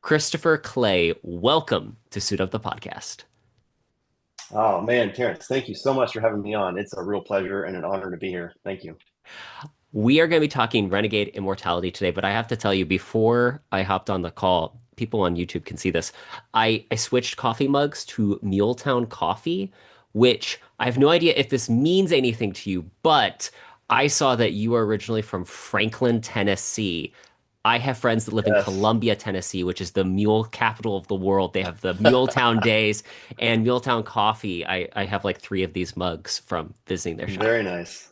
Christopher Clay, welcome to Suit Up the Podcast. Oh man, Terrence, thank you so much for having me on. It's a real pleasure and an honor to be here. Thank you. We are going to be talking Renegade Immortality today, but I have to tell you, before I hopped on the call, people on YouTube can see this. I switched coffee mugs to Muletown Coffee, which I have no idea if this means anything to you, but I saw that you are originally from Franklin, Tennessee. I have friends that live in Yes, Columbia, Tennessee, which is the mule capital of the world. They have the Muletown Days and Muletown Coffee. I have like three of these mugs from visiting their shop. very nice.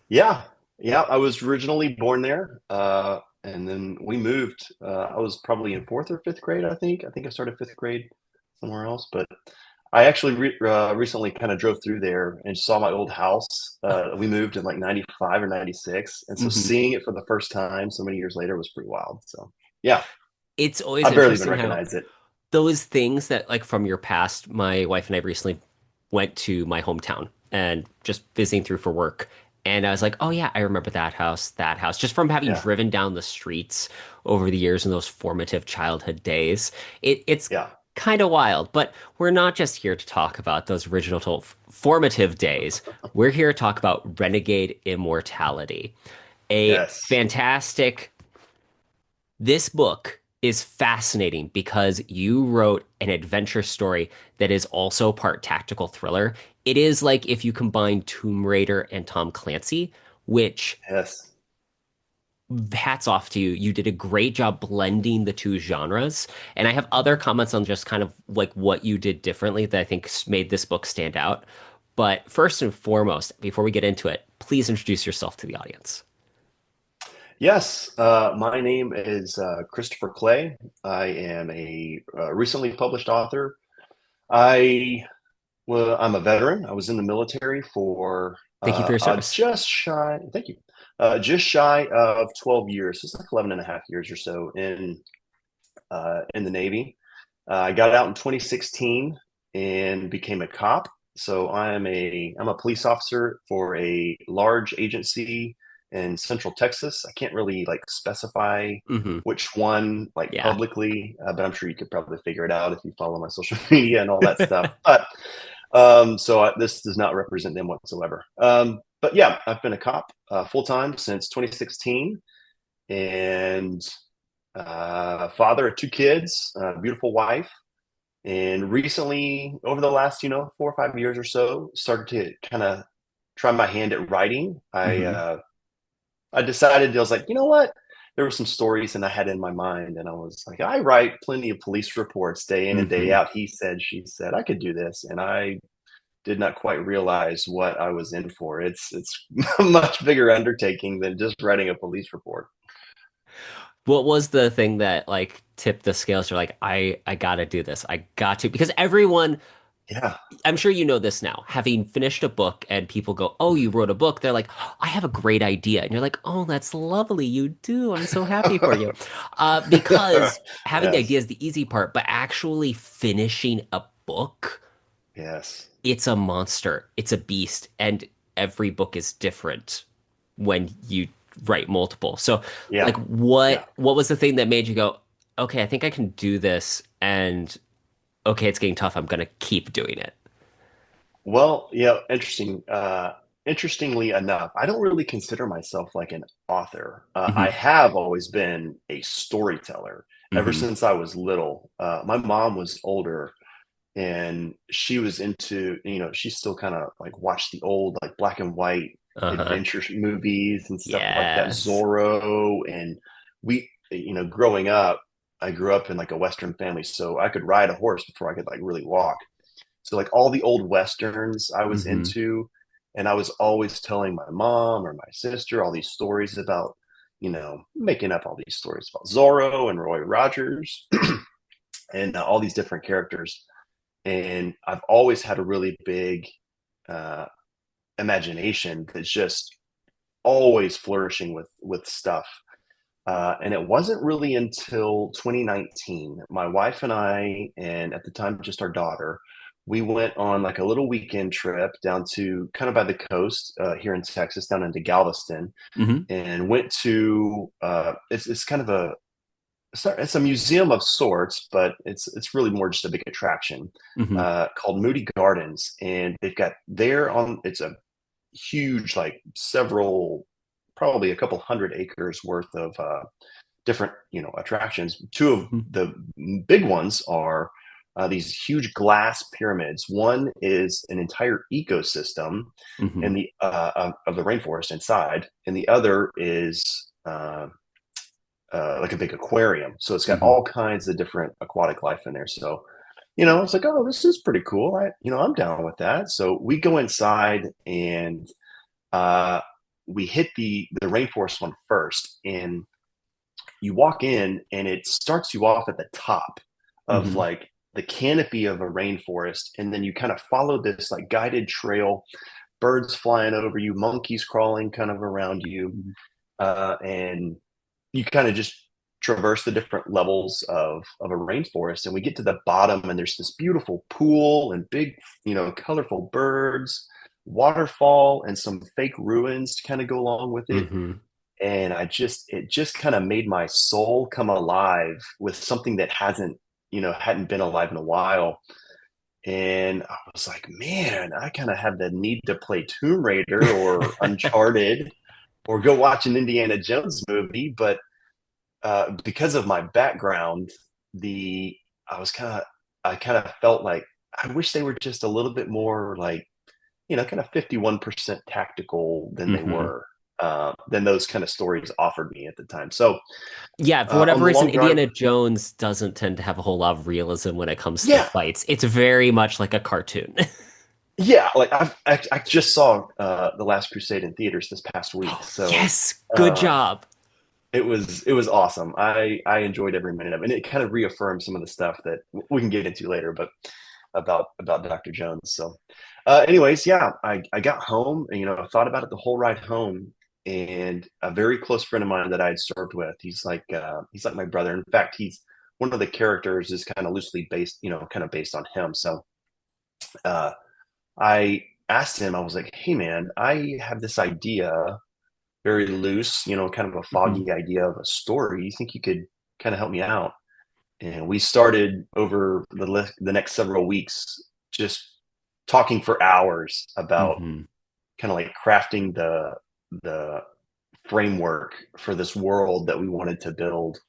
Yeah, yeah. I was originally born there, and then we moved. I was probably in fourth or fifth grade, I think. I think I started fifth grade somewhere else, but I actually recently kind of drove through there and saw my old house. We moved in like 95 or 96, and so Mhm. seeing it for the first time so many years later was pretty wild. So yeah, It's always I barely even interesting how recognize it. those things that like from your past, my wife and I recently went to my hometown and just visiting through for work. And I was like, oh yeah, I remember that house, just from having Yeah, driven down the streets over the years in those formative childhood days. It's yeah. kind of wild, but we're not just here to talk about those original formative days. We're here to talk about Renegade Immortality, a Yes. fantastic this book is fascinating because you wrote an adventure story that is also part tactical thriller. It is like if you combine Tomb Raider and Tom Clancy, which Yes. hats off to you. You did a great job blending the two genres. And I have other comments on just kind of like what you did differently that I think made this book stand out. But first and foremost, before we get into it, please introduce yourself to the audience. Yes. My name is Christopher Clay. I am a recently published author. I'm a veteran. I was in the military for Thank you for your service. just shy, thank you, just shy of 12 years. It's like 11 and a half years or so in the Navy. I got out in 2016 and became a cop. So I'm a police officer for a large agency in Central Texas. I can't really like specify Hmm. which one like Yeah. publicly, but I'm sure you could probably figure it out if you follow my social media and all that stuff. But this does not represent them whatsoever. But yeah, I've been a cop full time since 2016, and father of two kids, beautiful wife, and recently, over the last 4 or 5 years or so, started to kind of try my hand at writing. Hmm. I decided I was like, you know what? There were some stories and I had in my mind, and I was like, I write plenty of police reports day in and day Hmm. out. He said, she said, I could do this, and I did not quite realize what I was in for. It's a much bigger undertaking than just writing a police report. What was the thing that like tipped the scales? You're like, I gotta do this. I got to because everyone, Yeah. I'm sure you know this now, having finished a book and people go, "Oh, you wrote a book." They're like, I have a great idea. And you're like, "Oh, that's lovely. You do. I'm so happy for you." Because having the Yes. idea is the easy part, but actually finishing a book, Yes. it's a monster. It's a beast, and every book is different when you write multiple. So, like, Yeah. Yeah. what was the thing that made you go, okay, I think I can do this, and okay, it's getting tough. I'm gonna keep doing it. Well, yeah, interesting. Interestingly enough, I don't really consider myself like an author. I Hmm. have always been a storyteller ever Hmm. since I was little. My mom was older and she was into, she still kind of like watched the old like black and white Uh-huh. adventure movies and stuff like that, Yes. Zorro. And growing up, I grew up in like a Western family, so I could ride a horse before I could like really walk. So like all the old westerns I was Hmm. into, and I was always telling my mom or my sister all these stories about, making up all these stories about Zorro and Roy Rogers and all these different characters. And I've always had a really big uh, imagination that's just always flourishing with stuff. And it wasn't really until 2019, my wife and I, and at the time just our daughter, we went on like a little weekend trip down to kind of by the coast here in Texas, down into Galveston, Hmm. and went to it's kind of it's a museum of sorts, but it's really more just a big attraction Hmm. called Moody Gardens, and they've got there on it's a huge like several probably a couple hundred acres worth of different attractions. Two of Hmm. the big ones are these huge glass pyramids. One is an entire ecosystem Hmm. in the of the rainforest inside, and the other is like a big aquarium. So it's got Hmm. all kinds of different aquatic life in there. So it's like, oh, this is pretty cool. I'm down with that. So we go inside and uh, we hit the rainforest one first, and you walk in and it starts you off at the top of Hmm. like the canopy of a rainforest, and then you kind of follow this like guided trail, birds flying over you, monkeys crawling kind of around you, and you kind of just traverse the different levels of a rainforest, and we get to the bottom and there's this beautiful pool and big colorful birds, waterfall, and some fake ruins to kind of go along with it. Hmm. And it just kind of made my soul come alive with something that hadn't been alive in a while. And I was like, man, I kind of have the need to play Tomb Raider or Uncharted or go watch an Indiana Jones movie. But because of my background, the I was kind of I kind of felt like I wish they were just a little bit more like kind of 51% tactical than they Hmm. were than those kind of stories offered me at the time. So Yeah, for on whatever the reason, long drive, Indiana Jones doesn't tend to have a whole lot of realism when it comes to yeah, fights. It's very much like a cartoon. yeah, like I just saw the Last Crusade in theaters this past week, so Yes, good uh, job. it was awesome. I enjoyed every minute of it, and it kind of reaffirmed some of the stuff that we can get into later, but about Dr. Jones. So, anyways, yeah, I got home and I thought about it the whole ride home, and a very close friend of mine that I had served with, he's like my brother. In fact, he's one of the characters is kind of loosely based, kind of based on him. So, uh, I asked him, I was like, hey man, I have this idea, very loose, kind of a Hmm. foggy idea of a story. You think you could kind of help me out? And we started over the next several weeks just talking for hours about Hmm. kind of like crafting the framework for this world that we wanted to build.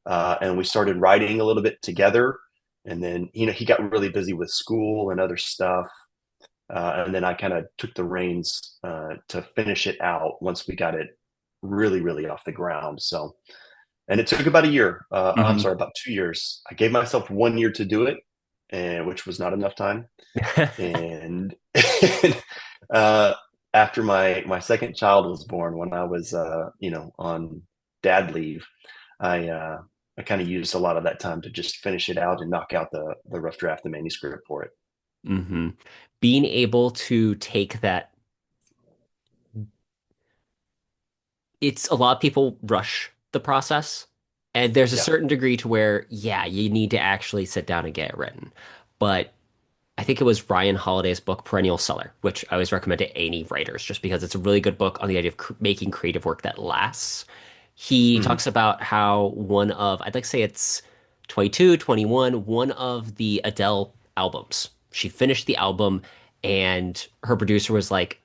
And we started writing a little bit together. And then he got really busy with school and other stuff. And then I kind of took the reins to finish it out once we got it really, really off the ground. So, and it took about a year. I'm Hmm. sorry, about 2 years. I gave myself 1 year to do it, and which was not enough time. And uh, after my second child was born, when I was on dad leave, I uh, I kind of used a lot of that time to just finish it out and knock out the rough draft, the manuscript for it. Hmm. Being able to take that, it's a lot of people rush the process, and there's a Yeah. certain degree to where, yeah, you need to actually sit down and get it written. But I think it was Ryan Holiday's book, Perennial Seller, which I always recommend to any writers just because it's a really good book on the idea of making creative work that lasts. He Mhm. talks about how one of, I'd like to say it's 22, 21, one of the Adele albums. She finished the album and her producer was like,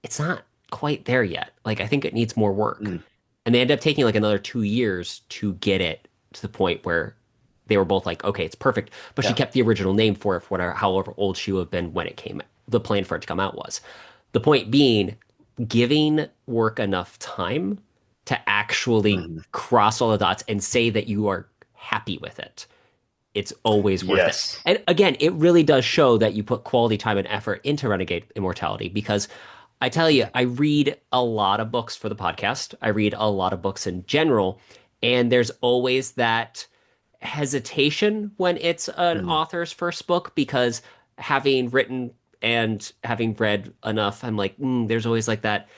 it's not quite there yet. Like, I think it needs more work. Mhm. And they ended up taking like another 2 years to get it to the point where they were both like, okay, it's perfect. But she Yeah. kept the original name for it for whatever, however old she would have been when it came, the plan for it to come out was. The point being, giving work enough time to actually Mhm. cross all the dots and say that you are happy with it. It's always worth it. Yes. And again, it really does show that you put quality time and effort into Renegade Immortality because I tell you, I read a lot of books for the podcast. I read a lot of books in general, and there's always that hesitation when it's an Mhm. author's first book because having written and having read enough, I'm like, there's always like that.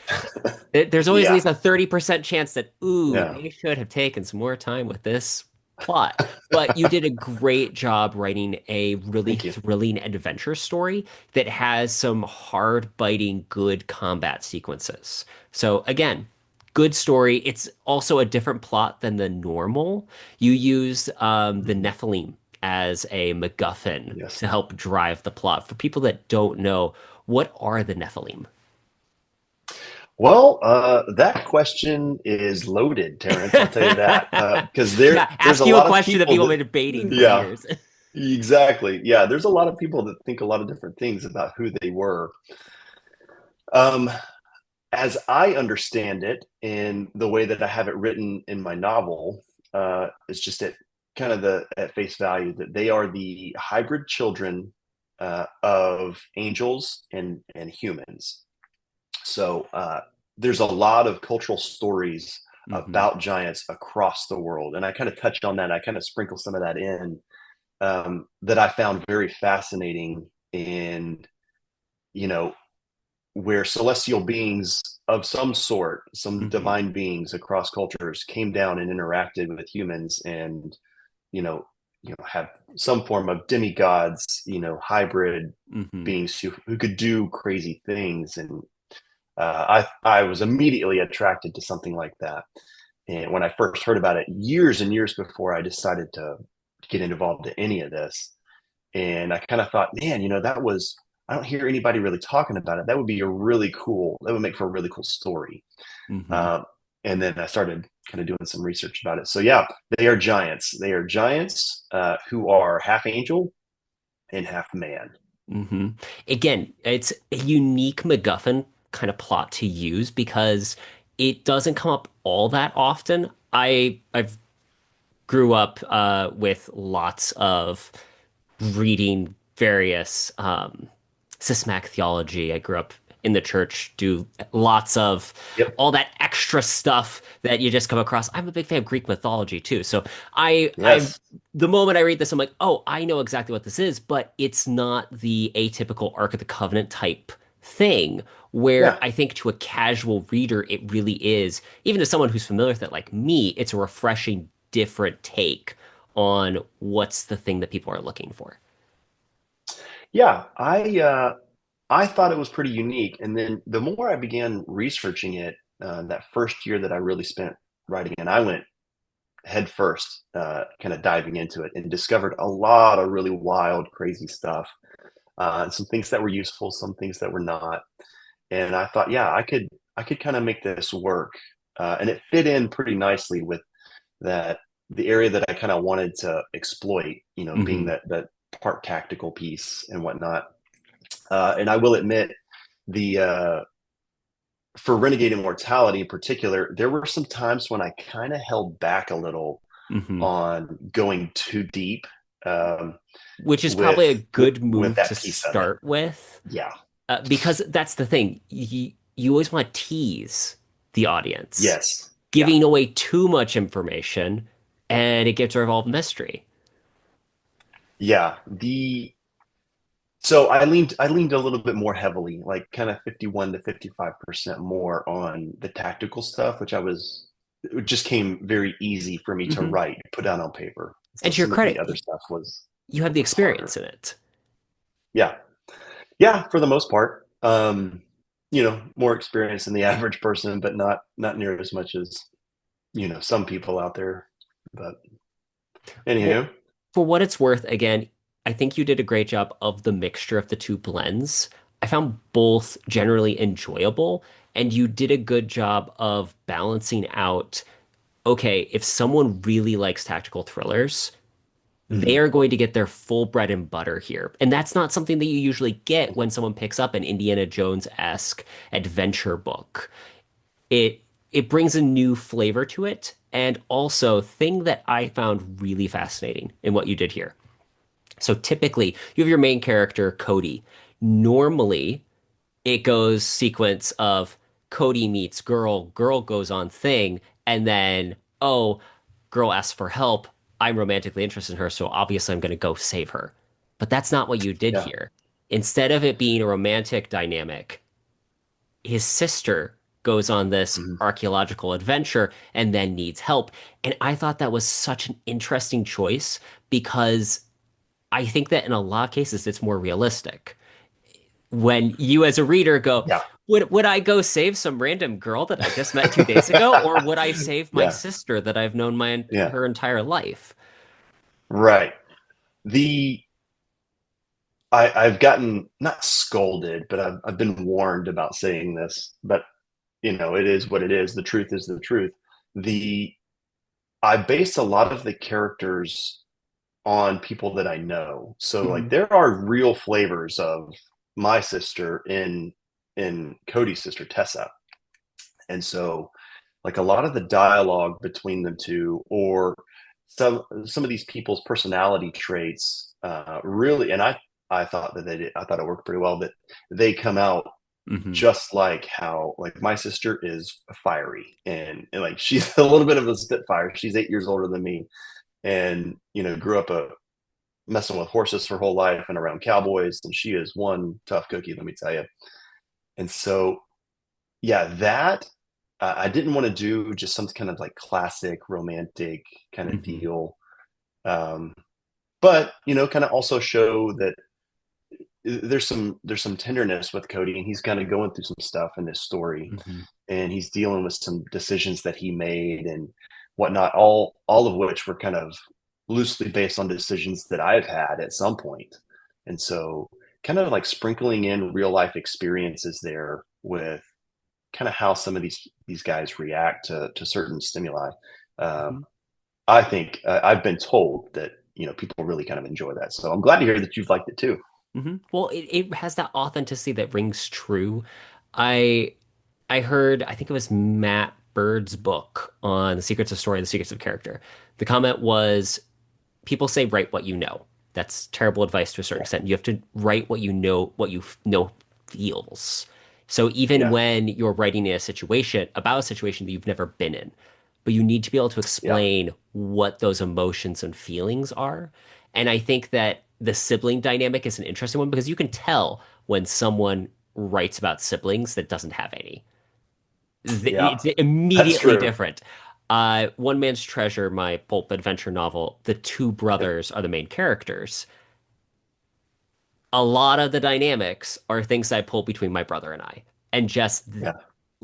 There's always at Yeah. least a 30% chance that, ooh, Yeah. they should have taken some more time with this plot. But you did a great job writing a really Thank you. thrilling adventure story that has some hard biting, good combat sequences. So again, good story. It's also a different plot than the normal. You use the Mhm. Nephilim as a MacGuffin Yes. to help drive the plot. For people that don't know, what are the Nephilim? Well, that question is loaded, Terrence. I'll tell you that because Yeah, there's ask a you a lot of question that people people have that, been debating for yeah, years. exactly, yeah. There's a lot of people that think a lot of different things about who they were. Um, as I understand it, in the way that I have it written in my novel, it's just at kind of the at face value that they are the hybrid children of angels and humans. So there's a lot of cultural stories Hmm. about giants across the world, and I kind of touched on that. I kind of sprinkle some of that in that I found very fascinating, and you know where celestial beings of some sort, some Hmm. divine beings across cultures, came down and interacted with humans, and you know, have some form of demigods, hybrid Hmm. beings who could do crazy things, and I was immediately attracted to something like that. And when I first heard about it, years and years before I decided to get involved in any of this, and I kind of thought, man, that was, I don't hear anybody really talking about it. That would be a really cool, that would make for a really cool story. Hmm. Um, and then I started kind of doing some research about it. So yeah, they are giants. They are giants who are half angel and half man. Hmm. Again, it's a unique MacGuffin kind of plot to use because it doesn't come up all that often. I've grew up with lots of reading various systematic theology. I grew up in the church, do lots of Yep. all that extra stuff that you just come across. I'm a big fan of Greek mythology too. So I Yes. the moment I read this, I'm like, oh, I know exactly what this is, but it's not the atypical Ark of the Covenant type thing where Yeah. I think to a casual reader, it really is, even to someone who's familiar with it like me, it's a refreshing, different take on what's the thing that people are looking for. Yeah. I thought it was pretty unique. And then the more I began researching it, that first year that I really spent writing it, I went head first, kind of diving into it, and discovered a lot of really wild, crazy stuff. Some things that were useful, some things that were not. And I thought, yeah, I could kind of make this work, and it fit in pretty nicely with that the area that I kind of wanted to exploit. Being Hmm. that part tactical piece and whatnot. And I will admit, the for Renegade Immortality in particular, there were some times when I kind of held back a little Hmm. on going too deep um, Which is with, probably a with good with move to that piece of it. start with, Yeah. because that's the thing. You always want to tease the audience, Yes. Yeah. giving away too much information, and it gets rid of all the mystery. Yeah. The So I leaned a little bit more heavily, like kind of 51 to 55% more on the tactical stuff, it just came very easy for me to Hmm. write, put down on paper. So And to your some of the credit, other stuff you have the was experience harder. in it. Yeah. Yeah, for the most part. More experience than the average person, but not near as much as, some people out there. But Well, anywho, for what it's worth, again, I think you did a great job of the mixture of the two blends. I found both generally enjoyable, and you did a good job of balancing out, okay, if someone really likes tactical thrillers, they mhm, are going to get their full bread and butter here. And that's not something that you usually get when someone picks up an Indiana Jones-esque adventure book. It it brings a new flavor to it. And also, thing that I found really fascinating in what you did here. So typically, you have your main character, Cody. Normally, it goes sequence of Cody meets girl, girl goes on thing, and then, oh, girl asks for help. I'm romantically interested in her, so obviously I'm going to go save her. But that's not what you did yeah, here. Instead of it being a romantic dynamic, his sister goes on this mhm, archaeological adventure and then needs help. And I thought that was such an interesting choice because I think that in a lot of cases it's more realistic when you as a reader go, yeah, Would I go save some random girl that I just met 2 days ago, or would I save my Yeah, sister that I've known yeah, her entire life? right. The I've gotten not scolded, but I've been warned about saying this. But it is what it is. The truth is the truth. The I base a lot of the characters on people that I know. So like Hmm. there are real flavors of my sister in Cody's sister Tessa. And so like a lot of the dialogue between the two or some of these people's personality traits really and I thought that they did I thought it worked pretty well that they come out Hmm. just like how like my sister is fiery and like she's a little bit of a spitfire. She's 8 years older than me and grew up messing with horses her whole life and around cowboys and she is one tough cookie, let me tell you. And so yeah, that I didn't want to do just some kind of like classic romantic kind of Hmm. deal, um, but kind of also show that there's some tenderness with Cody, and he's kind of going through some stuff in this story, Hmm. and he's dealing with some decisions that he made and whatnot. All of which were kind of loosely based on decisions that I've had at some point, and so kind of like sprinkling in real life experiences there with kind of how some of these guys react to certain stimuli. Uh, Hmm. I think I've been told that people really kind of enjoy that. So I'm glad to hear that you've liked it too. Well, it has that authenticity that rings true. I I heard, I think it was Matt Bird's book on the secrets of story, the secrets of character. The comment was, people say write what you know. That's terrible advice to a certain Yeah, extent. You have to write what you know feels. So even yeah, when you're writing a situation about a situation that you've never been in, but you need to be able to yeah, explain what those emotions and feelings are. And I think that the sibling dynamic is an interesting one because you can tell when someone writes about siblings that doesn't have any. yeah. It's That's immediately true. different. One Man's Treasure, my pulp adventure novel, the two Yep. brothers are the main characters. A lot of the dynamics are things I pull between my brother and I, and just Yeah,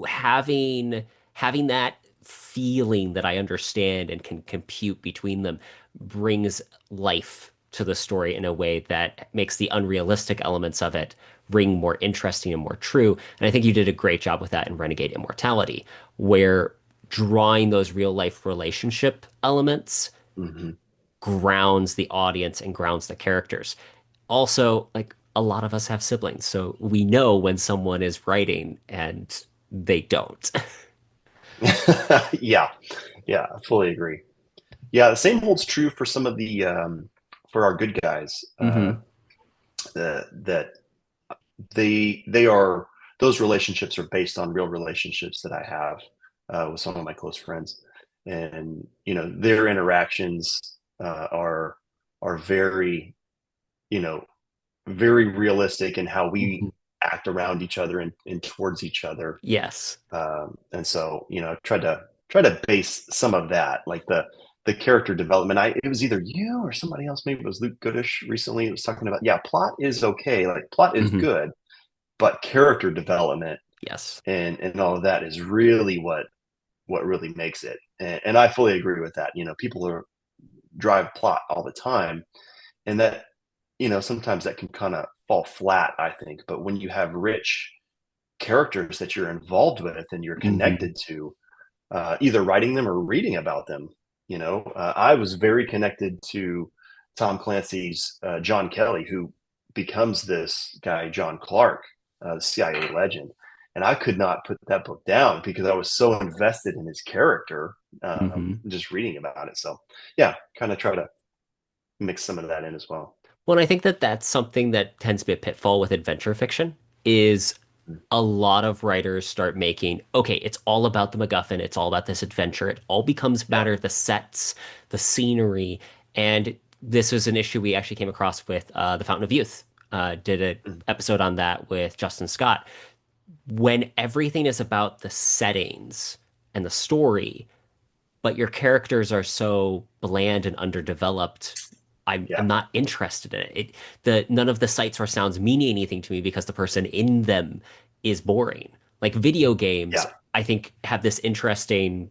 having having that feeling that I understand and can compute between them brings life to the story in a way that makes the unrealistic elements of it ring more interesting and more true. And I think you did a great job with that in Renegade Immortality, where drawing those real life relationship elements hmm, grounds the audience and grounds the characters. Also, like a lot of us have siblings, so we know when someone is writing and they don't. yeah, yeah. I fully agree. Yeah, the same holds true for some of the for our good guys. Hmm. That they are those relationships are based on real relationships that I have with some of my close friends, and their interactions are very you know very realistic in how we Hmm. act around each other and towards each other. Yes. And so try to base some of that like the character development. It was either you or somebody else, maybe it was Luke Goodish recently. It was talking about yeah, plot is okay, like plot is Hmm. good, but character development Yes. and all of that is really what really makes it. And I fully agree with that. People are drive plot all the time, and that sometimes that can kind of fall flat, I think. But when you have rich characters that you're involved with and you're Hmm. connected to, either writing them or reading about them, I was very connected to Tom Clancy's John Kelly, who becomes this guy John Clark, the CIA legend. And I could not put that book down because I was so invested in his character, Hmm. just reading about it. So, yeah, kind of try to mix some of that in as well. Well, I think that that's something that tends to be a pitfall with adventure fiction is a lot of writers start making, okay, it's all about the MacGuffin, it's all about this adventure. It all becomes Yeah. matter, the sets, the scenery. And this was an issue we actually came across with The Fountain of Youth. Did an Mm, episode on that with Justin Scott. When everything is about the settings and the story, but your characters are so bland and underdeveloped, I'm yeah. not interested in it. None of the sights or sounds mean anything to me because the person in them is boring. Like video games, Yeah. I think have this interesting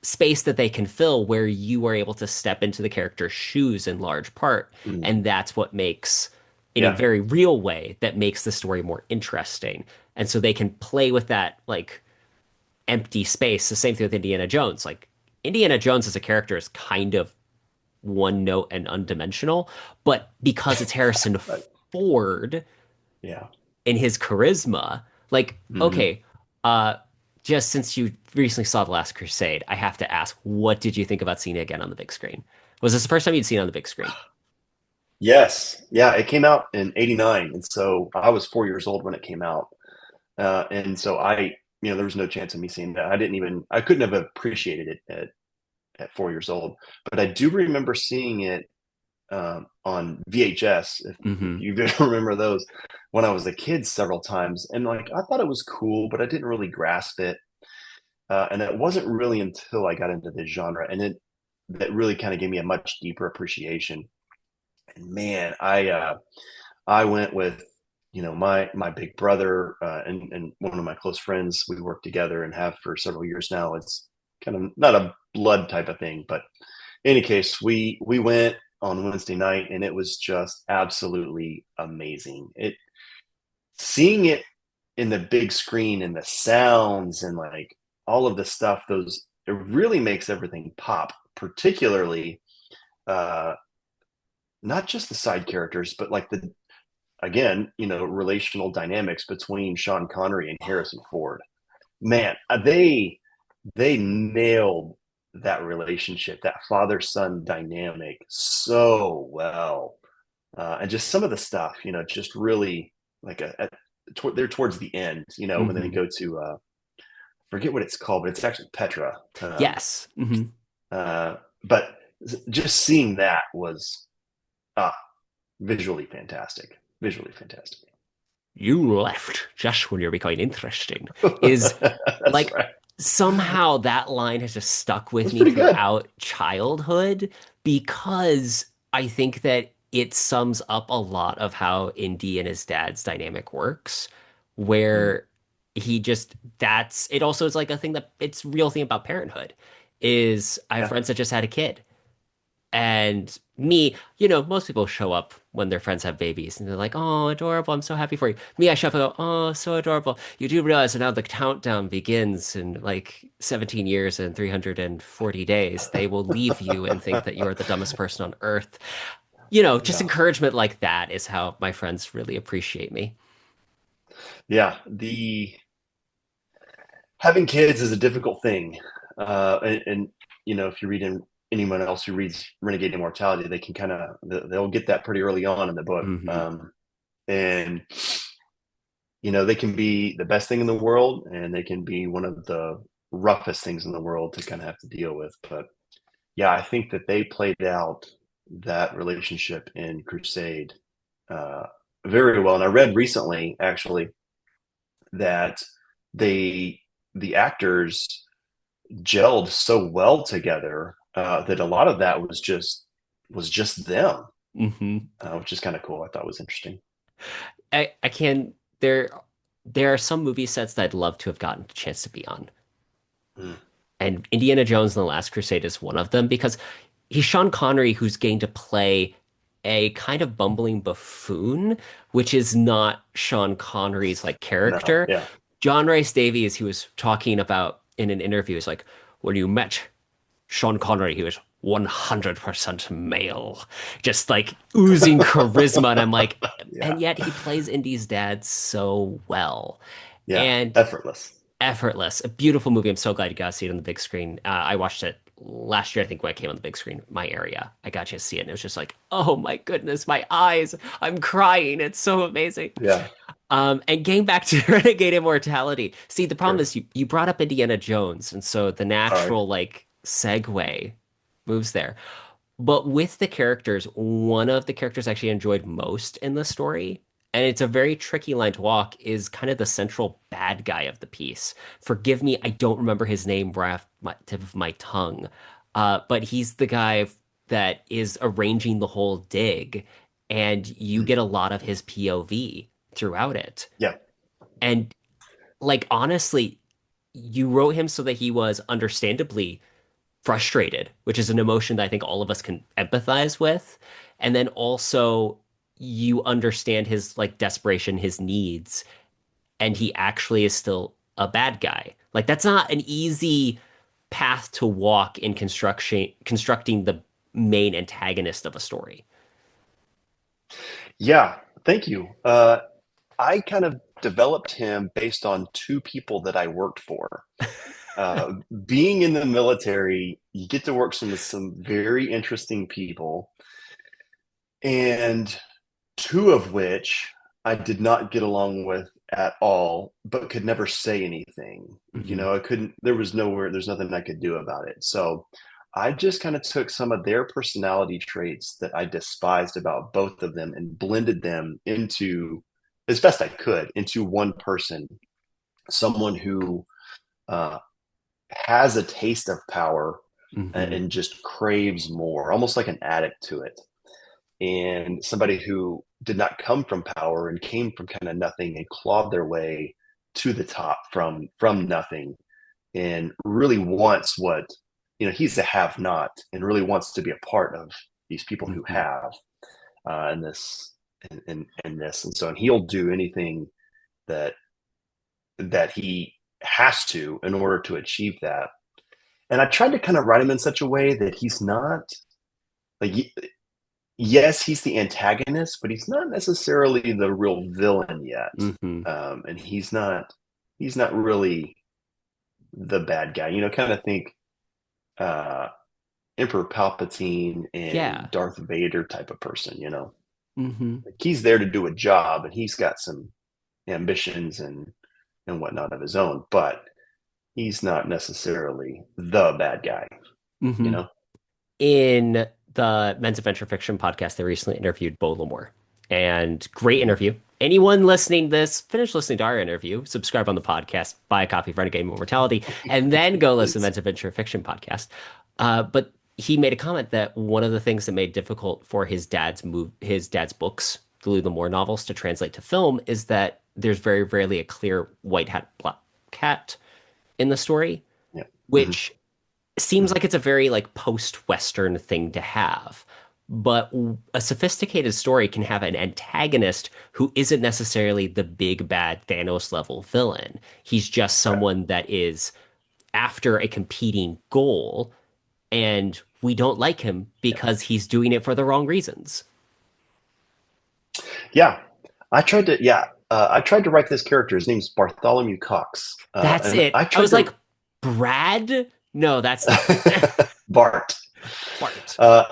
space that they can fill where you are able to step into the character's shoes in large part. Mm. And that's what makes, in a Yeah. very real way, that makes the story more interesting. And so they can play with that like empty space. The same thing with Indiana Jones. Like Indiana Jones as a character is kind of one note and undimensional, but because it's Harrison Right. Ford Yeah. in his charisma, like, Hmm. okay, uh, just since you recently saw The Last Crusade, I have to ask, what did you think about seeing it again on the big screen? Was this the first time you'd seen it on the big screen? Yes. Yeah. It came out in '89. And so I was 4 years old when it came out. And so there was no chance of me seeing that. I couldn't have appreciated it at 4 years old. But I do remember seeing it on VHS, if Hmm. you remember those, when I was a kid several times. And like, I thought it was cool, but I didn't really grasp it. And it wasn't really until I got into this genre that really kind of gave me a much deeper appreciation. And man, I went with my big brother and one of my close friends. We work together and have for several years now. It's kind of not a blood type of thing, but in any case, we went on Wednesday night and it was just absolutely amazing. It Seeing it in the big screen and the sounds and like all of the stuff, those it really makes everything pop, particularly uh not just the side characters, but like the again, relational dynamics between Sean Connery and Harrison Ford. Man, they nailed that relationship, that father son dynamic so well. And just some of the stuff, just really like they're towards the end, when they Hmm. go to forget what it's called, but it's actually Petra. Yes. Hmm. Uh, but just seeing that was uh, visually fantastic. Visually fantastic. You left just when you're becoming interesting is That's like right. somehow that line has just stuck with That's me pretty good. throughout childhood because I think that it sums up a lot of how Indy and his dad's dynamic works, Mm, where he just that's it also is like a thing that it's a real thing about parenthood is I have yeah. friends that just had a kid and me, most people show up when their friends have babies and they're like, oh, adorable. I'm so happy for you. Me, I show up and go, oh, so adorable. You do realize that now the countdown begins in like 17 years and 340 days. They will leave you and think that you're the dumbest person on earth. Just Yeah. encouragement like that is how my friends really appreciate me. Yeah. The Having kids is a difficult thing. And if you read in anyone else who reads Renegade Immortality, they can they'll get that pretty early on in the book. Hmm. And they can be the best thing in the world and they can be one of the roughest things in the world to kind of have to deal with. But yeah, I think that they played out that relationship in Crusade uh, very well. And I read recently, actually, that they the actors gelled so well together that a lot of that was just them, Hmm. which is kind of cool. I thought was interesting. I can there are some movie sets that I'd love to have gotten a chance to be on. Mm, And Indiana Jones and the Last Crusade is one of them because he's Sean Connery who's getting to play a kind of bumbling buffoon, which is not Sean Connery's like no, character. yeah, John Rice Davies, he was talking about in an interview, is like, when you met Sean Connery, he was 100% male, just like oozing charisma. And I'm like, yeah, and yet he plays Indy's dad so well. yeah, And effortless. effortless. A beautiful movie. I'm so glad you got to see it on the big screen. I watched it last year, I think, when it came on the big screen, my area. I got you to see it, and it was just like, oh my goodness, my eyes. I'm crying. It's so amazing. Yeah, And getting back to Renegade Immortality. See, the problem sure. is you brought up Indiana Jones, and so the Sorry. natural like segue moves there. But with the characters, one of the characters I actually enjoyed most in the story, and it's a very tricky line to walk, is kind of the central bad guy of the piece. Forgive me, I don't remember his name right off my tip of my tongue. But he's the guy that is arranging the whole dig, and you Mm, get a lot of his POV throughout it. yeah, And like honestly, you wrote him so that he was understandably frustrated, which is an emotion that I think all of us can empathize with. And then also you understand his like desperation, his needs, and he actually is still a bad guy. Like that's not an easy path to walk in constructing the main antagonist of a story. Yeah, thank you. I kind of developed him based on two people that I worked for. Uh, Being in the military, you get to work with some very interesting people, and two of which I did not get along with at all, but could never say anything. You Hmm. know, I couldn't, there was nowhere, there's nothing I could do about it. So I just kind of took some of their personality traits that I despised about both of them and blended them into, as best I could, into one person, someone who uh, has a taste of power Hmm. and just craves more, almost like an addict to it, and somebody who did not come from power and came from kind of nothing and clawed their way to the top from nothing, and really wants what, he's a have not and really wants to be a part of these people who Hmm. have in this in this, and so, and he'll do anything that he has to in order to achieve that. And I tried to kind of write him in such a way that he's not like, yes, he's the antagonist, but he's not necessarily the real villain yet. Hmm. And he's not really the bad guy. Kind of think uh, Emperor Palpatine Yeah. and Darth Vader type of person. Hmm. Like, he's there to do a job, and he's got some ambitions and whatnot of his own, but he's not necessarily the bad guy. You Hmm. know. In the Men's Adventure Fiction podcast, they recently interviewed Beau L'Amour. And great Mhm. interview. Anyone listening to this, finish listening to our interview, subscribe on the podcast, buy a copy of Renegade Immortality, and then go listen to Please. Men's Adventure Fiction podcast. But he made a comment that one of the things that made difficult for his dad's books, the Louis L'Amour novels, to translate to film is that there's very rarely a clear white hat, black cat in the story, Yeah. Hmm. which seems like it's a very like post-Western thing to have. But a sophisticated story can have an antagonist who isn't necessarily the big bad Thanos level villain. He's just Right. someone that is after a competing goal, and we don't like him Yeah. because he's doing it for the wrong reasons. Yeah, I tried to write this character. His name's Bartholomew Cox, That's and it. I I tried was like, to Brad? No, that's not Bart. Bart. Uh,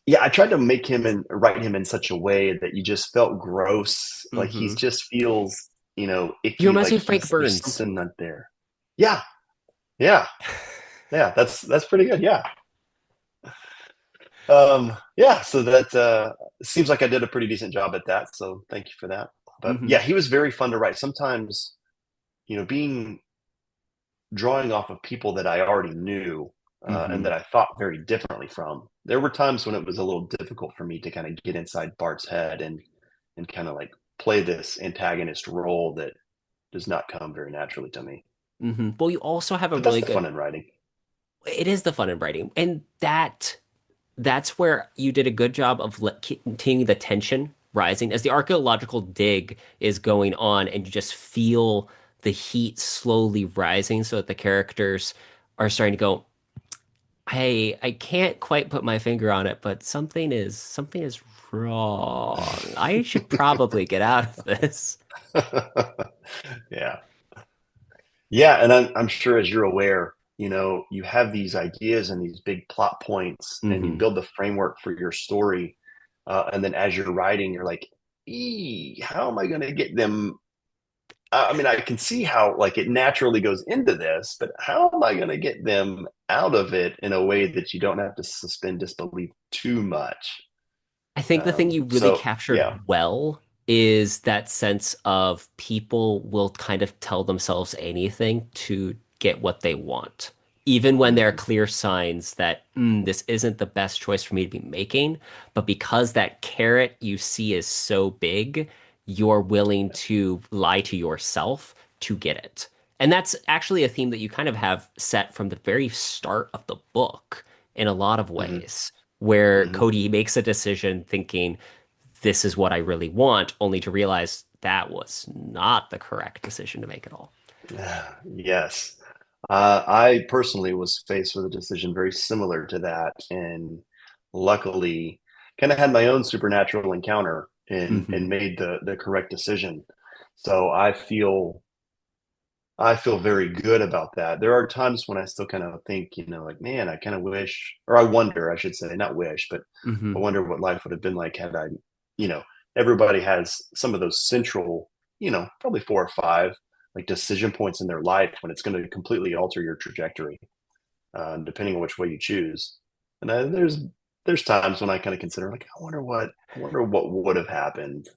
yeah, I tried to make him and write him in such a way that you just felt gross, like Hmm. he's just feels, He icky, reminds like me of Frank there's Burns. something not there. Yeah, yeah, yeah. That's pretty good. Yeah. Yeah. So that seems like I did a pretty decent job at that. So thank you for that. But Hmm. yeah, he was very fun to write. Sometimes, being drawing off of people that I already knew and Hmm. that I thought very differently from. There were times when it was a little difficult for me to kind of get inside Bart's head and kind of like play this antagonist role that does not come very naturally to me. Hmm. Well, you also have a But that's really the good. fun in writing. It is the fun in writing, and that's where you did a good job of continuing the tension rising as the archaeological dig is going on, and you just feel the heat slowly rising, so that the characters are starting to go, "Hey, I can't quite put my finger on it, but something is wrong. I should probably get out of this." Yeah. Yeah. And I'm sure, as you're aware, you have these ideas and these big plot points and you Hmm. build the framework for your story. And then as you're writing, you're like, how am I going to get them? I mean, I can see how like it naturally goes into this, but how am I going to get them out of it in a way that you don't have to suspend disbelief too much? I think the thing you really So captured yeah. well is that sense of people will kind of tell themselves anything to get what they want, even when there are Mhm. clear signs that this isn't the best choice for me to be making. But because that carrot you see is so big, you're willing to lie to yourself to get it. And that's actually a theme that you kind of have set from the very start of the book in a lot of Hmm. ways, where Hmm. Cody makes a decision thinking, this is what I really want, only to realize that was not the correct decision to make at all. Yes. I personally was faced with a decision very similar to that, and luckily, kind of had my own supernatural encounter and Hmm. made the correct decision. So I feel very good about that. There are times when I still kind of think, like, man, I kind of wish, or I wonder, I should say, not wish, but I Hmm. wonder what life would have been like had I, you know, everybody has some of those central, probably four or five like decision points in their life when it's going to completely alter your trajectory, depending on which way you choose. And there's times when I kind of consider like, I wonder what would have happened,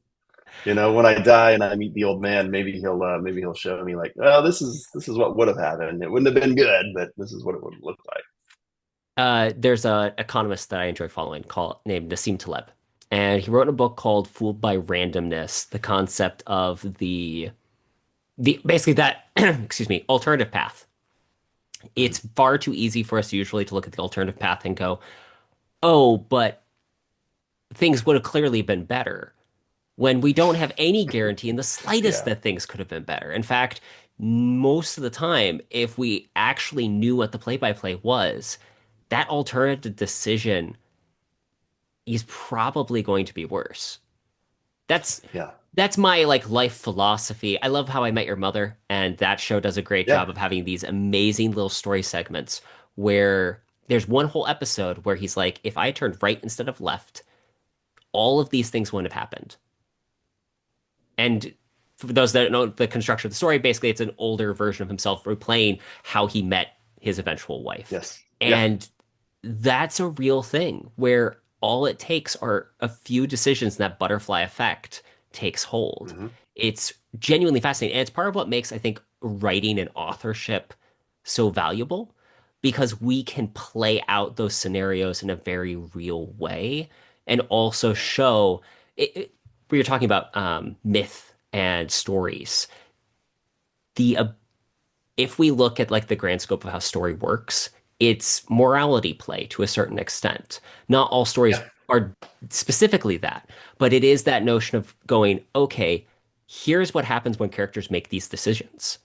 when I die and I meet the old man, maybe he'll show me like, oh, this is what would have happened. It wouldn't have been good, but this is what it would have looked like. There's a economist that I enjoy following called named Nassim Taleb, and he wrote a book called "Fooled by Randomness," the concept of the basically that excuse me alternative path. Mhm. It's far too easy for us usually to look at the alternative path and go, "Oh, but things would have clearly been better." When we don't have any guarantee in the slightest Yeah, that things could have been better. In fact, most of the time, if we actually knew what the play-by-play was, that alternative decision is probably going to be worse. That's yeah, that's my like life philosophy. I love How I Met Your Mother, and that show does a great yeah, job of having these amazing little story segments where there's one whole episode where he's like, if I turned right instead of left, all of these things wouldn't have happened. And for those that don't know the construction of the story, basically it's an older version of himself replaying how he met his eventual wife. yes, yeah, And that's a real thing where all it takes are a few decisions and that butterfly effect takes hold. hmm, It's genuinely fascinating. And it's part of what makes, I think, writing and authorship so valuable because we can play out those scenarios in a very real way and also yeah, show we were talking about myth and stories. The If we look at like the grand scope of how story works, it's morality play to a certain extent. Not all stories yeah, are specifically that, but it is that notion of going, okay, here's what happens when characters make these decisions.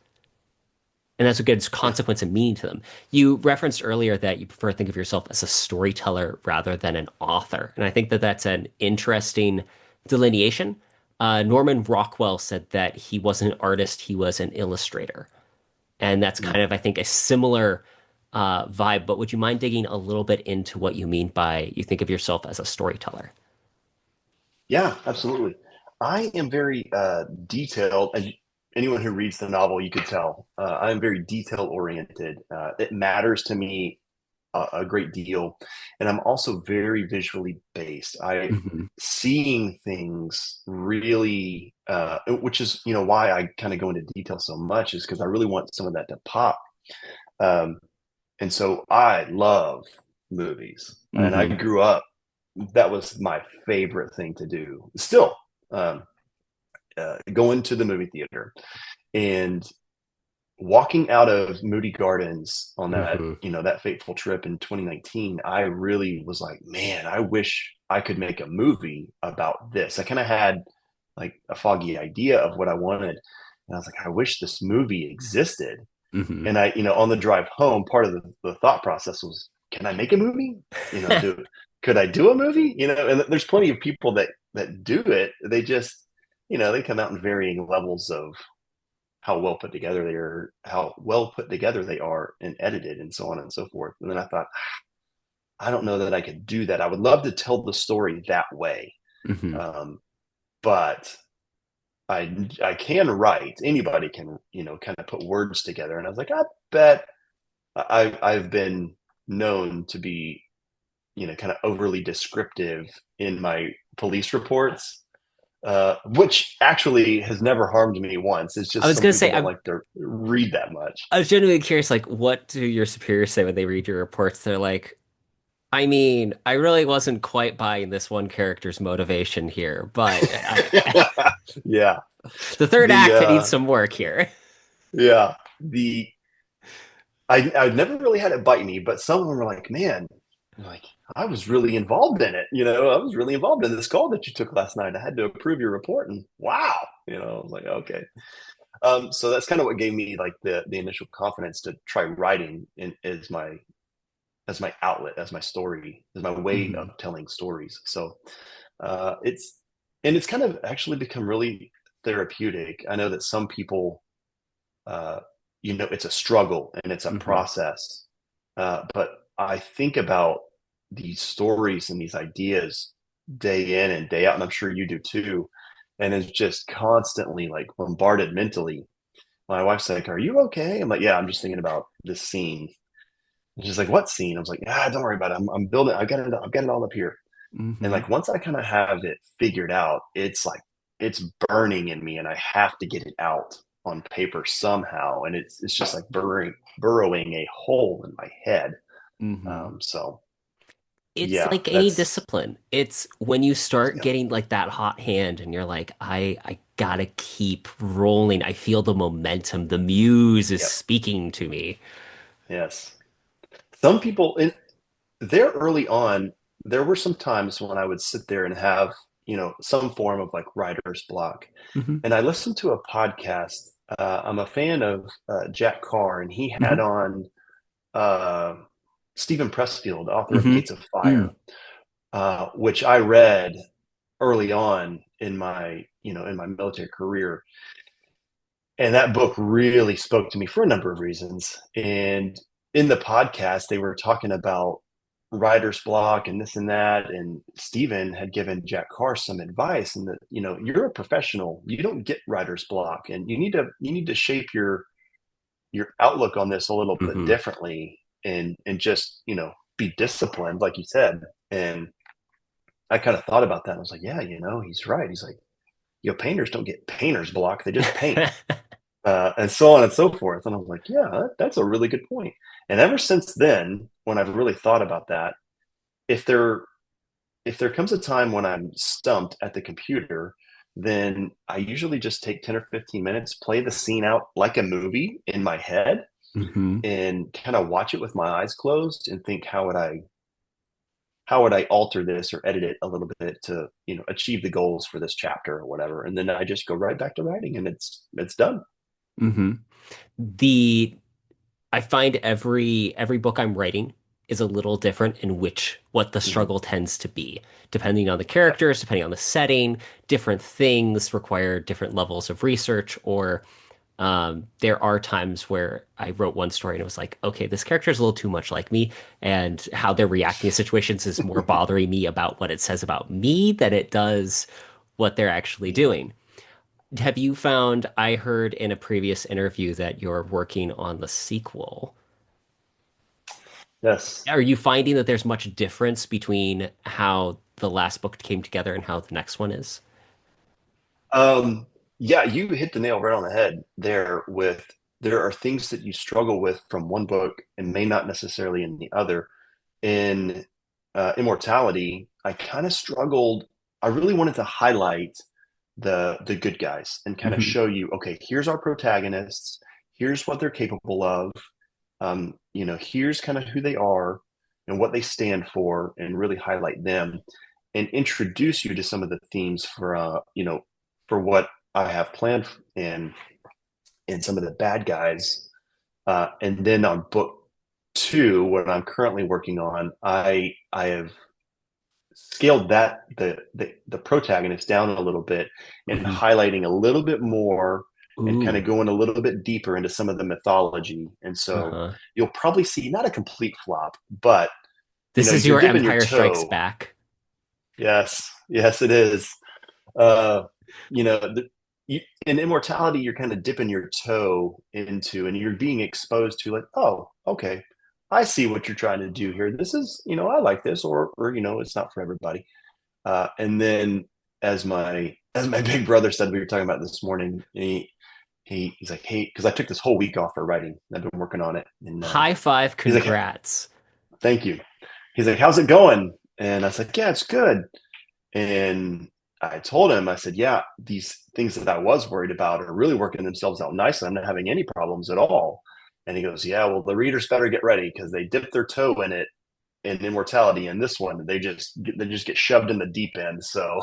And that's what gives yeah, consequence and meaning to them. You referenced earlier that you prefer to think of yourself as a storyteller rather than an author. And I think that that's an interesting delineation. Norman Rockwell said that he wasn't an artist, he was an illustrator. And that's mm, kind of, I think, a similar vibe. But would you mind digging a little bit into what you mean by you think of yourself as a storyteller? yeah, absolutely. I am very detailed, and anyone who reads the novel, you could tell, I am very detail oriented. It matters to me a great deal. And I'm also very visually based. I Hmm. seeing things really, which is why I kind of go into detail so much, is because I really want some of that to pop. Um, and so I love movies, and I Hmm. grew up. That was my favorite thing to do. Still, um, going to the movie theater and walking out of Moody Gardens on Hmm. that fateful trip in 2019, I really was like, man, I wish I could make a movie about this. I kind of had like a foggy idea of what I wanted. And I was like, I wish this movie existed. Hmm. And on the drive home, part of the thought process was, can I make a movie? Could I do a movie? And there's plenty of people that do it. They just, they come out in varying levels of how well put together they are and edited and so on and so forth. And then I thought, I don't know that I could do that. I would love to tell the story that way. Hmm. Um, but I can write. Anybody can, kind of put words together. And I was like, I bet I've been known to be, kind of overly descriptive in my police reports, which actually has never harmed me once. It's I just was some gonna people say, don't like to read that much. I was genuinely curious, like, what do your superiors say when they read your reports? They're like, I mean, I really wasn't quite buying this one character's motivation here, but Yeah. the third The act, it needs some work here. Yeah. The I never really had it bite me, but some were like, man, like I was really involved in it. I was really involved in this call that you took last night. I had to approve your report, and wow, I was like, okay. So that's kind of what gave me like the initial confidence to try writing as my outlet, as my story, as my way of Hmm. telling stories. So it's and it's kind of actually become really therapeutic. I know that some people, uh, it's a struggle and it's a Hmm. process, but I think about these stories and these ideas day in and day out, and I'm sure you do too. And it's just constantly like bombarded mentally. My wife's like, "Are you okay?" I'm like, "Yeah, I'm just thinking about this scene." And she's like, "What scene?" I was like, "Ah, don't worry about it. I'm building. I've got it all up here." And Hmm. like once I kind of have it figured out, it's like it's burning in me, and I have to get it out on paper somehow. And it's just like burrowing a hole in my head. Hmm. So It's yeah, like any that's discipline. It's when you start yeah, getting like that hot hand and you're like, I gotta keep rolling. I feel the momentum. The muse is yep, speaking to me. yes. Some people in there early on, there were some times when I would sit there and have some form of like writer's block. Hmm. And I listened to a podcast. I'm a fan of Jack Carr, and he had Hmm. on uh, Stephen Pressfield, author of Hmm. Gates of Fire, Mm. which I read early on in my military career, and that book really spoke to me for a number of reasons. And in the podcast, they were talking about writer's block and this and that. And Stephen had given Jack Carr some advice, and that you're a professional, you don't get writer's block, and you need to shape your outlook on this a little bit Hmm. differently, and just be disciplined, like you said. And I kind of thought about that. I was like, yeah, he's right. He's like, painters don't get painter's block; they just paint, and so on and so forth. And I was like, yeah, that's a really good point. And ever since then, when I've really thought about that, if there if there comes a time when I'm stumped at the computer, then I usually just take 10 or 15 minutes, play the scene out like a movie in my head, Hmm. and kind of watch it with my eyes closed and think, how would I alter this or edit it a little bit to achieve the goals for this chapter or whatever. And then I just go right back to writing, and it's done. Hmm. The I find every book I'm writing is a little different in which what the Mm-hmm. struggle tends to be, depending on the Yep. characters, depending on the setting, different things require different levels of research, or there are times where I wrote one story and it was like, okay, this character is a little too much like me, and how they're reacting to situations is more bothering me about what it says about me than it does what they're actually Yeah. doing. Have you found, I heard in a previous interview that you're working on the sequel. Yes. Are you finding that there's much difference between how the last book came together and how the next one is? Um, yeah, you hit the nail right on the head there. With There are things that you struggle with from one book and may not necessarily in the other. In Immortality, I kind of struggled. I really wanted to highlight the good guys and kind of Hmm. show you, okay, here's our protagonists, here's what they're capable of, here's kind of who they are and what they stand for, and really highlight them and introduce you to some of the themes for what I have planned in some of the bad guys. And then on book two, what I'm currently working on, I have scaled the protagonist down a little bit and Hmm. highlighting a little bit more and kind of Ooh. going a little bit deeper into some of the mythology. And so Uh-huh. you'll probably see not a complete flop, but This is you're your dipping your Empire Strikes toe. Back. Yes, yes, it is. Uh, you know, the, in Immortality, you're kind of dipping your toe into, and you're being exposed to, like, oh, okay, I see what you're trying to do here. This is, I like this, or it's not for everybody. And then, as my big brother said, we were talking about this morning. He's like, hey, because I took this whole week off for writing. I've been working on it, and High five, he's like, congrats. thank you. He's like, how's it going? And I was like, yeah, it's good. And I told him, I said, yeah, these things that I was worried about are really working themselves out nicely. I'm not having any problems at all. And he goes, yeah, well, the readers better get ready because they dip their toe in it in Immortality. And this one, they just get shoved in the deep end. So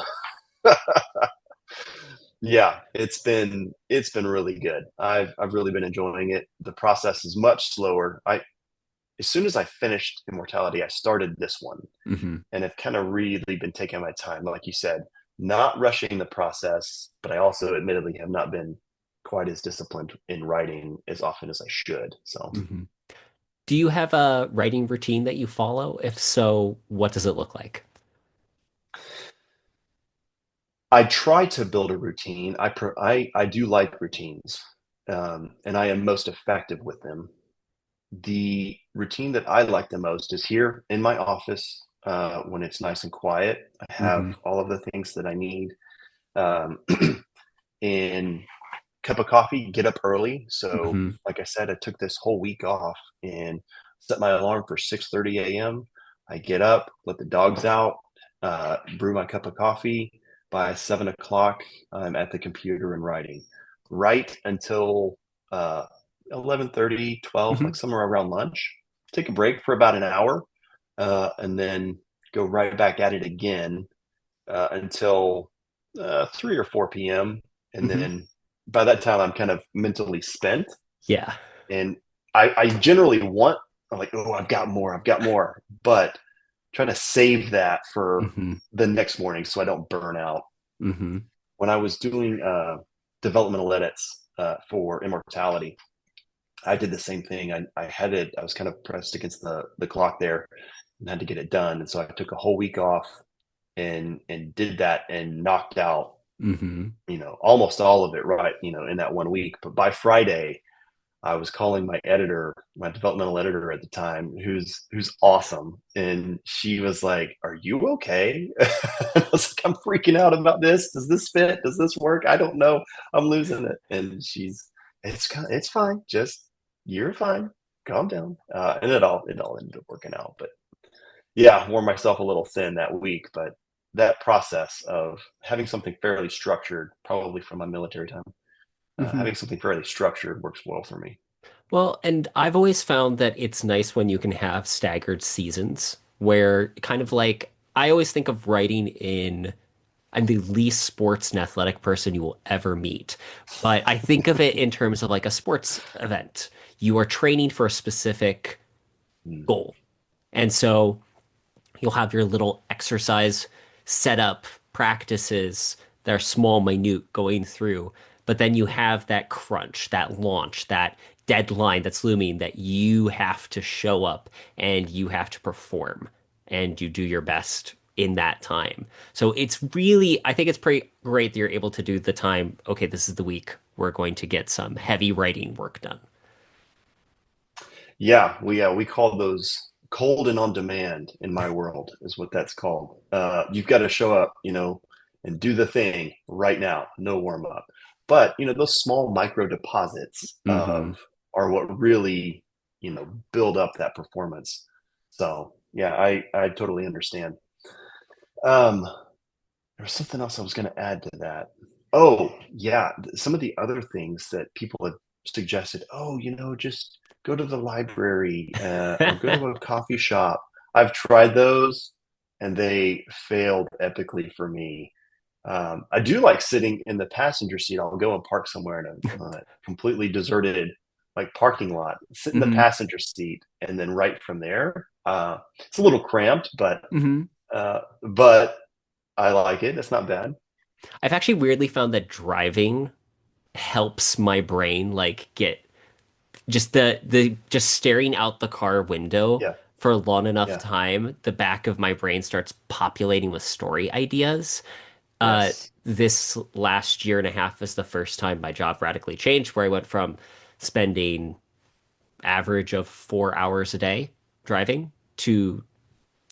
yeah, it's been really good. I've really been enjoying it. The process is much slower. I As soon as I finished Immortality, I started this one Hmm. and have kind of really been taking my time, like you said, not rushing the process, but I also admittedly have not been quite as disciplined in writing as often as I should. So Hmm. Do you have a writing routine that you follow? If so, what does it look like? I try to build a routine. I do like routines, and I am most effective with them. The routine that I like the most is here in my office when it's nice and quiet. I have Hmm. all of the things that I need. Um, and cup of coffee, get up early. So, Hmm. like I said, I took this whole week off and set my alarm for 6:30 a.m. I get up, let the dogs out, brew my cup of coffee. By 7 o'clock, I'm at the computer and writing. Write until 11:30, 12, Hmm. like somewhere around lunch. Take a break for about an hour, and then go right back at it again until 3 or 4 p.m. And Hmm. then by that time, I'm kind of mentally spent. Yeah. And I generally I'm like, oh, I've got more. But trying to save that for Hmm. the next morning so I don't burn out. Hmm. When I was doing developmental edits for Immortality, I did the same thing. I was kind of pressed against the clock there and had to get it done. And so I took a whole week off and did that and knocked out Hmm. almost all of it right, in that 1 week. But by Friday, I was calling my editor, my developmental editor at the time, who's awesome, and she was like, "Are you okay?" I was like, "I'm freaking out about this. Does this fit? Does this work? I don't know. I'm losing it." And it's fine. Just you're fine. Calm down. And it all ended up working out. But yeah, wore myself a little thin that week, but that process of having something fairly structured, probably from my military time, Hmm. having something fairly structured works well for me. Well, and I've always found that it's nice when you can have staggered seasons where kind of like I always think of writing in I'm the least sports and athletic person you will ever meet. But I think of it in terms of like a sports event. You are training for a specific Mm. goal. And so you'll have your little exercise setup practices that are small, minute going through. But then you have that crunch, that launch, that deadline that's looming that you have to show up and you have to perform and you do your best in that time. So it's really, I think it's pretty great that you're able to do the time. Okay, this is the week we're going to get some heavy writing work done. Yeah, we call those cold and on demand in my world is what that's called. You've got to show up, and do the thing right now, no warm up. But those small micro deposits Hmm. are what really build up that performance. So yeah, I totally understand. Um, there was something else I was going to add to that. Oh, yeah. Some of the other things that people have suggested, oh, just go to the library or go to a coffee shop. I've tried those and they failed epically for me. I do like sitting in the passenger seat. I'll go and park somewhere in a completely deserted like parking lot, sit in the Hmm. passenger seat, and then write from there. It's a little cramped, but I like it. It's not bad. I've actually weirdly found that driving helps my brain like get just the just staring out the car window Yeah, for a long enough yeah, time, the back of my brain starts populating with story ideas. yes. This last year and a half is the first time my job radically changed, where I went from spending average of 4 hours a day driving to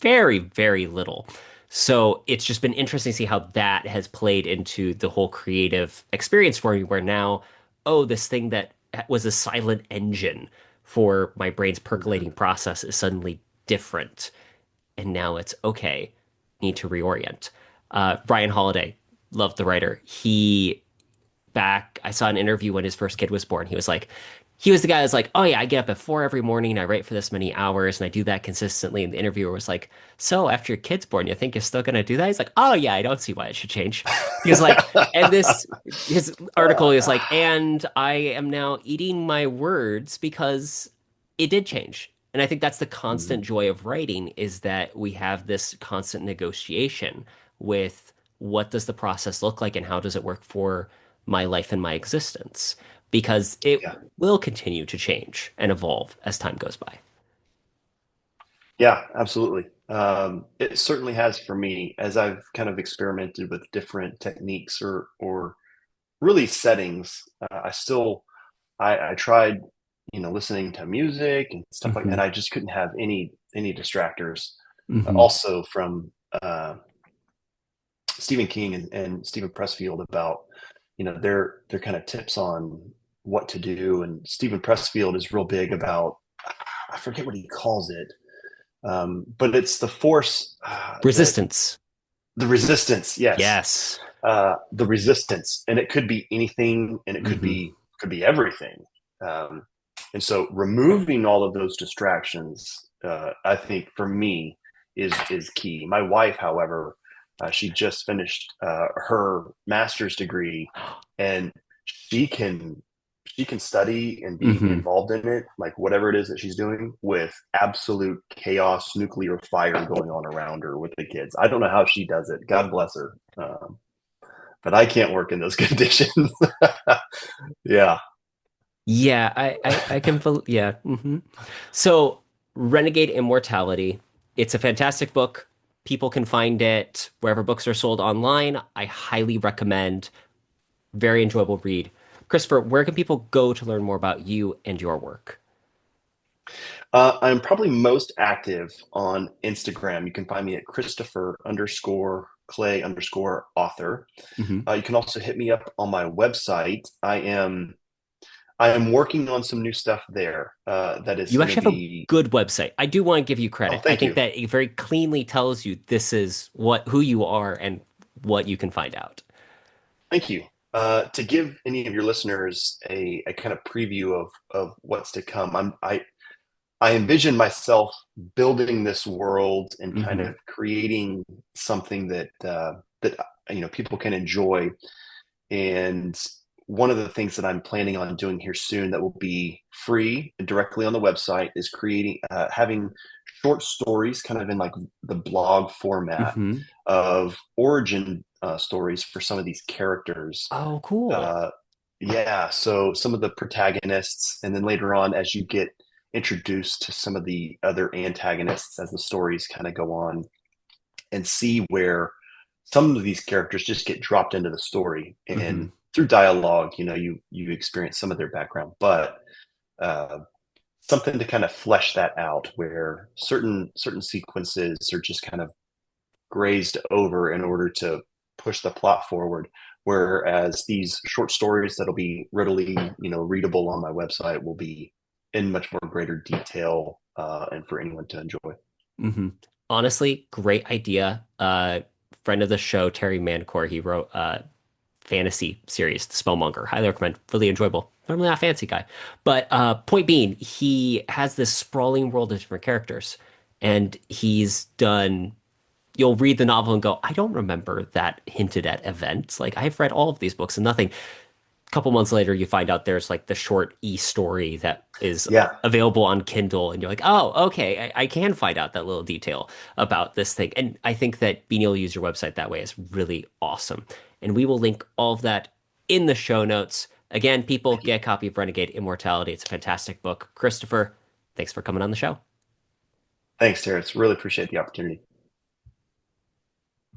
very, very little. So it's just been interesting to see how that has played into the whole creative experience for me, where now, oh, this thing that was a silent engine for my brain's percolating Mhm. process is suddenly different. And now it's okay, need to reorient. Brian Holiday, loved the writer. I saw an interview when his first kid was born. He was the guy that's like, oh yeah, I get up at 4 every morning, I write for this many hours, and I do that consistently. And the interviewer was like, so after your kid's born, you think you're still gonna do that? He's like, oh yeah, I don't see why it should change. He was like, and his article is like, and I am now eating my words because it did change. And I think that's the constant Mhm. joy of writing is that we have this constant negotiation with what does the process look like and how does it work for my life and my existence because it Yeah. will continue to change and evolve as time goes by. Yeah, absolutely. It certainly has for me as I've kind of experimented with different techniques or really settings. I tried, listening to music and stuff like, and Hmm. I just couldn't have any distractors. Hmm. Also from Stephen King and Stephen Pressfield about, their kind of tips on what to do. And Stephen Pressfield is real big about, I forget what he calls it, but it's the force that Resistance. the resistance. Yes, Yes. the resistance, and it could be anything, and it could Hmm. be everything. Um, and so, removing all of those distractions, I think, for me, is key. My wife, however, she just finished her master's degree, and she can she can study and be Hmm. involved in it, like whatever it is that she's doing, with absolute chaos, nuclear fire going on around her with the kids. I don't know how she does it. God bless her. But I can't work in those conditions. Yeah. Yeah, I can, yeah. So, Renegade Immortality, it's a fantastic book. People can find it wherever books are sold online. I highly recommend. Very enjoyable read. Christopher, where can people go to learn more about you and your work? I'm probably most active on Instagram. You can find me at Christopher_Clay_author. Hmm. You can also hit me up on my website. I am working on some new stuff there. That is You going to actually have a be. good website. I do want to give you Oh, credit. I thank think you. that it very cleanly tells you this is who you are and what you can find out. Thank you. To give any of your listeners a kind of preview of what's to come, I envision myself building this world and kind Hmm. of creating something that people can enjoy. And one of the things that I'm planning on doing here soon that will be free and directly on the website is creating having short stories, kind of in like the blog format Hmm. of origin stories for some of these characters. Oh, cool. uh, yeah, so some of the protagonists, and then later on, as you get introduced to some of the other antagonists as the stories kind of go on, and see where some of these characters just get dropped into the story, Hmm. and through dialogue, you experience some of their background, but uh, something to kind of flesh that out, where certain sequences are just kind of grazed over in order to push the plot forward. Whereas these short stories that'll be readily, readable on my website will be in much more greater detail, and for anyone to enjoy. Hmm. Honestly, great idea. Friend of the show, Terry Mancore, he wrote fantasy series, The Spellmonger. Highly recommend. Really enjoyable. Normally not a fancy guy. But point being, he has this sprawling world of different characters. And you'll read the novel and go, I don't remember that hinted at event. Like, I've read all of these books and nothing. A couple months later, you find out there's like the short story that is Yeah, available on Kindle. And you're like, oh, okay, I can find out that little detail about this thing. And I think that being able to use your website that way is really awesome. And we will link all of that in the show notes. Again, people thank you. get a copy of Renegade Immortality. It's a fantastic book. Christopher, thanks for coming on the show. Thanks, Terrence. Really appreciate the opportunity.